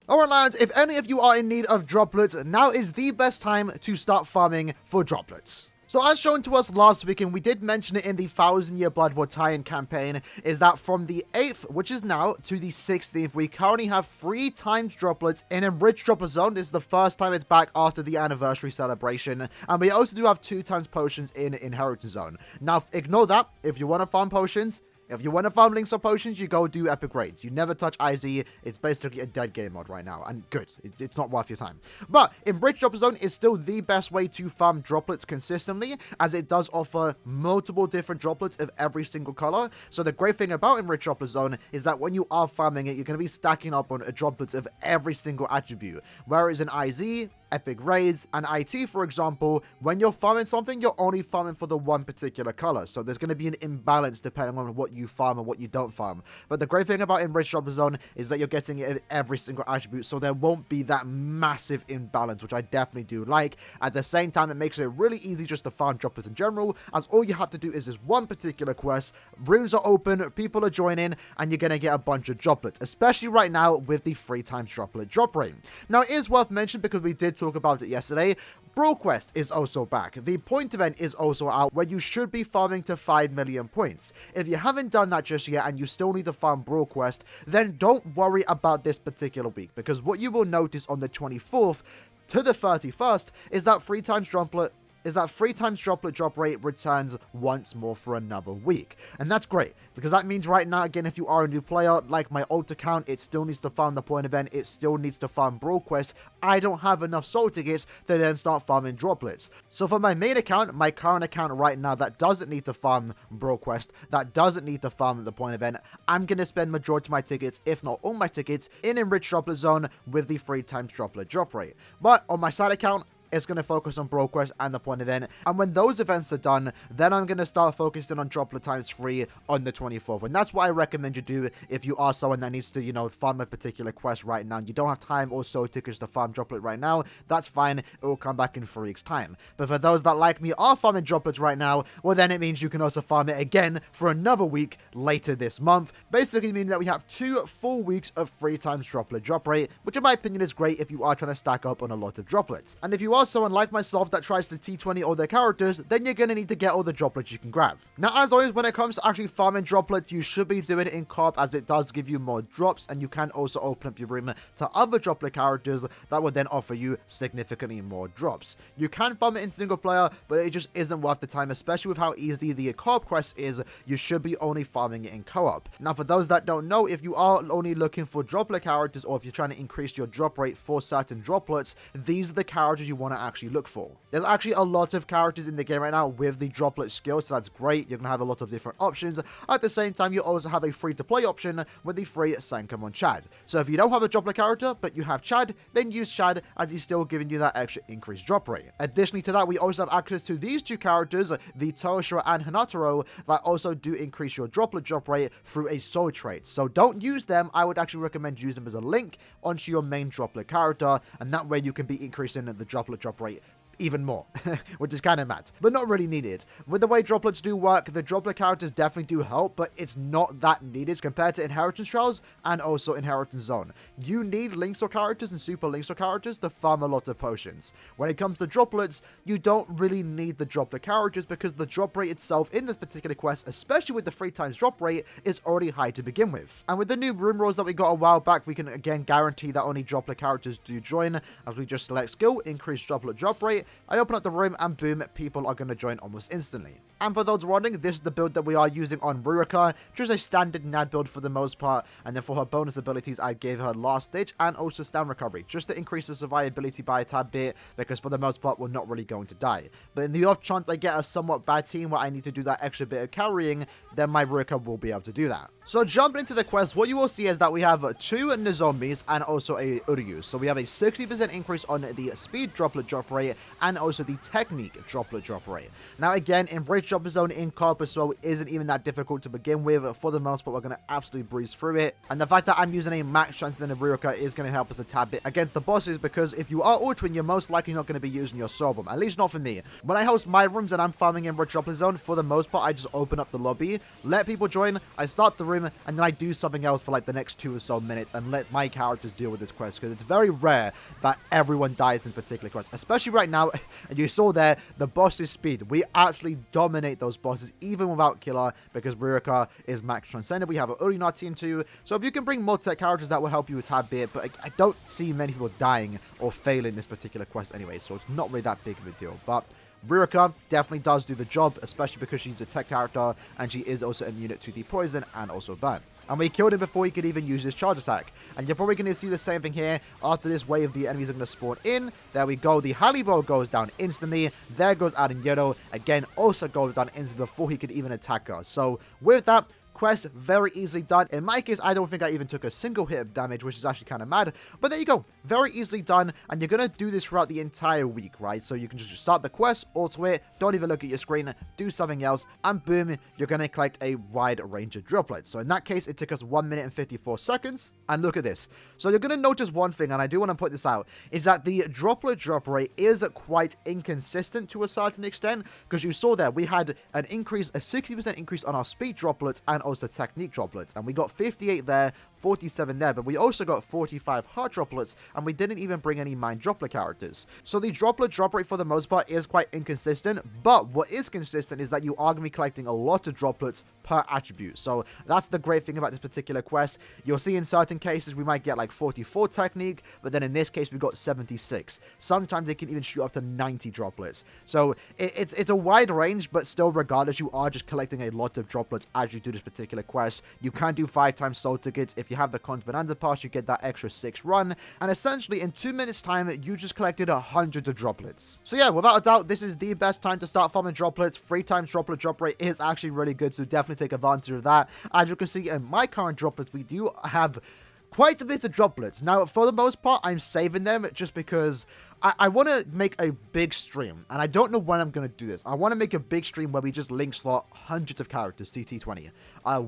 Alright lads, if any of you are in need of droplets, now is the best time to start farming for droplets. So as shown to us last week, and we did mention it in the 1000-Year Blood War tie-in campaign, is that from the 8th, which is now, to the 16th, we currently have 3 times droplets in Enriched Droplet Zone. This is the first time it's back after the anniversary celebration. And we also do have 2 times potions in Inheritance Zone. Now, ignore that. If you want to farm potions, if you want to farm links or potions, you go do epic raids. You never touch IZ. It's basically a dead game mod right now. And good. It's not worth your time. But Enriched Droplet Zone is still the best way to farm droplets consistently, as it does offer multiple different droplets of every single color. So the great thing about Enriched Droplet Zone is that when you are farming it, you're going to be stacking up on droplets of every single attribute. Whereas in IZ, epic raids, and IT, for example, when you're farming something, you're only farming for the one particular color. So there's going to be an imbalance depending on what you farm and what you don't farm. But the great thing about Enriched Droplet Zone is that you're getting it in every single attribute, so there won't be that massive imbalance, which I definitely do like. At the same time, it makes it really easy just to farm droplets in general, as all you have to do is this one particular quest, rooms are open, people are joining, and you're going to get a bunch of droplets, especially right now with the 3 times droplet drop rate. Now, it is worth mentioning, because we did talk about it yesterday, Brawl Quest is also back. The point event is also out, where you should be farming to 5 million points. If you haven't done that just yet and you still need to farm Brawl Quest, then don't worry about this particular week, because what you will notice on the 24th to the 31st is that 3 times droplet drop rate returns once more for another week. And that's great, because that means right now, again, if you are a new player, like my old account, it still needs to farm the point event, it still needs to farm Brawl Quest. I don't have enough soul tickets to then start farming droplets. So for my main account, my current account right now, that doesn't need to farm Brawl Quest, that doesn't need to farm the point event, I'm going to spend majority of my tickets, if not all my tickets, in Enriched Droplet Zone with the 3 times droplet drop rate. But on my side account, it's going to focus on Brawl Quest and the point event. And when those events are done, then I'm going to start focusing on droplet times 3 on the 24th. And that's what I recommend you do if you are someone that needs to, you know, farm a particular quest right now. You don't have time or soul tickets to farm droplet right now. That's fine. It will come back in 3 weeks' time. But for those that, like me, are farming droplets right now, well, then it means you can also farm it again for another week later this month. Basically meaning that we have 2 full weeks of 3 times droplet drop rate, which in my opinion is great if you are trying to stack up on a lot of droplets. And if you are someone like myself that tries to T20 all their characters, then you're going to need to get all the droplets you can grab. Now, as always, when it comes to actually farming droplets, you should be doing it in co-op, as it does give you more drops, and you can also open up your room to other droplet characters that will then offer you significantly more drops. You can farm it in single player, but it just isn't worth the time, especially with how easy the co-op quest is. You should be only farming it in co-op. Now, for those that don't know, if you are only looking for droplet characters, or if you're trying to increase your drop rate for certain droplets, these are the characters you want to actually look for. There's actually a lot of characters in the game right now with the droplet skill, so that's great. You're going to have a lot of different options. At the same time, you also have a free-to-play option with the free Sankamon Chad. So if you don't have a droplet character, but you have Chad, then use Chad, as he's still giving you that extra increased drop rate. Additionally to that, we also have access to these 2 characters, the Toshiro and Hanataro, that also do increase your droplet drop rate through a soul trait. So don't use them. I would actually recommend using them as a link onto your main droplet character, and that way you can be increasing the droplet drop rate even more, which is kind of mad, but not really needed. With the way droplets do work, the droplet characters definitely do help, but it's not that needed compared to Inheritance Trials and also Inheritance Zone. You need Linkstore characters and Super Linkstore characters to farm a lot of potions. When it comes to droplets, you don't really need the droplet characters, because the drop rate itself in this particular quest, especially with the 3 times drop rate, is already high to begin with. And with the new room rules that we got a while back, we can again guarantee that only droplet characters do join, as we just select skill, increase droplet drop rate. I open up the room and boom, people are going to join almost instantly. And for those wondering, this is the build that we are using on Ruruka, just a standard NAD build for the most part, and then for her bonus abilities, I gave her Last Ditch and also Stam Recovery, just to increase the survivability by a tad bit, because for the most part, we're not really going to die. But in the off chance I get a somewhat bad team where I need to do that extra bit of carrying, then my Ruruka will be able to do that. So jumping into the quest, what you will see is that we have 2 Nozomis and also a Uryu. So we have a 60% increase on the speed droplet drop rate and also the technique droplet drop rate. Now again, Enriched Droplet Zone in Carpus Row isn't even that difficult to begin with. For the most part, we're going to absolutely breeze through it. And the fact that I'm using a max chance than a Ruroka is going to help us a tad bit against the bosses, because if you are autoing, you're most likely not going to be using your soul bomb. At least not for me. When I host my rooms and I'm farming Enriched Droplet Zone, for the most part, I just open up the lobby, let people join, I start the room, and then I do something else for like the next 2 or so minutes and let my characters deal with this quest, because it's very rare that everyone dies in particular quests, especially right now. And you saw there the boss's speed. We actually dominate those bosses even without killer, because Ruroka is max transcended. We have Uri in our team too, so if you can bring multi-tech characters, that will help you a tad bit, but I don't see many people dying or failing this particular quest anyway, so it's not really that big of a deal. But Ruroka definitely does do the job, especially because she's a tech character and she is also immune to the poison and also burn. And we killed him before he could even use his charge attack. And you're probably going to see the same thing here. After this wave, the enemies are going to spawn in. There we go. The Halibo goes down instantly. There goes Aaroniero. Again, also goes down instantly before he could even attack us. So with that, quest very easily done. In my case, I don't think I even took a single hit of damage, which is actually kind of mad. But there you go. Very easily done. And you're going to do this throughout the entire week, right? So you can just start the quest, auto it, don't even look at your screen, do something else, and boom, you're going to collect a wide range of droplets. So in that case, it took us 1 minute and 54 seconds. And look at this. So you're going to notice one thing, and I do want to point this out, is that the droplet drop rate is quite inconsistent to a certain extent, because you saw there we had an increase, a 60% increase on our speed droplets and also technique droplets, and we got 58 there, 47 there, but we also got 45 heart droplets, and we didn't even bring any mind droplet characters. So the droplet drop rate for the most part is quite inconsistent, but what is consistent is that you are going to be collecting a lot of droplets per attribute. So that's the great thing about this particular quest. You'll see in certain cases we might get like 44 technique, but then in this case we got 76. Sometimes they can even shoot up to 90 droplets. So it's a wide range, but still, regardless, you are just collecting a lot of droplets as you do this particular quest. You can do 5 times soul tickets. If you have the Cons Bonanza Pass, you get that extra 6 run, and essentially in 2 minutes time you just collected hundreds of droplets. So yeah, without a doubt, this is the best time to start farming droplets. 3 times droplet drop rate is actually really good, so definitely take advantage of that. As you can see in my current droplets, we do have quite a bit of droplets. Now, for the most part, I'm saving them just because I want to make a big stream, and I don't know when I'm going to do this. I want to make a big stream where we just link slot hundreds of characters to T20.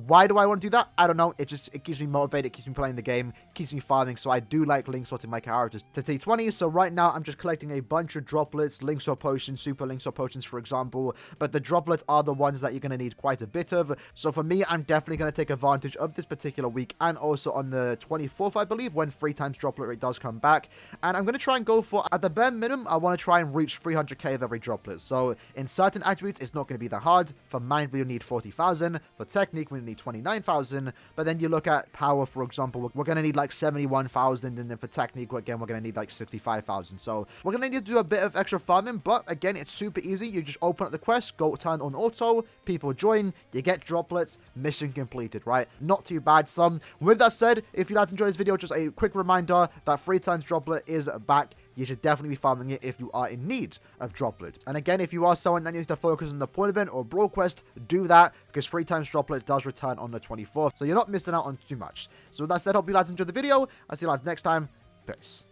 Why do I want to do that? I don't know. It keeps me motivated. It keeps me playing the game. Keeps me farming. So I do like link slotting my characters to T20. So right now, I'm just collecting a bunch of droplets, link slot potions, super link slot potions, for example. But the droplets are the ones that you're going to need quite a bit of. So for me, I'm definitely going to take advantage of this particular week, and also on the 24th, I believe, when 3 times droplet rate does come back. And I'm going to try and go for, at the bare minimum, I want to try and reach 300k of every droplet. So in certain attributes, it's not going to be that hard. For mind, we'll need 40,000. For technique, we'll need 29,000. But then you look at power, for example, we're going to need like 71,000. And then for technique, again, we're going to need like 65,000. So we're going to need to do a bit of extra farming. But again, it's super easy. You just open up the quest, go turn on auto, people join, you get droplets, mission completed, right? Not too bad. So with that said, if you guys enjoyed this video, just a quick reminder that 3 times droplet is back. You should definitely be farming it if you are in need of droplets. And again, if you are someone that needs to focus on the point event or brawl quest, do that, because 3 times droplet does return on the 24th, so you're not missing out on too much. So with that said, hope you guys enjoyed the video. I'll see you guys next time. Peace.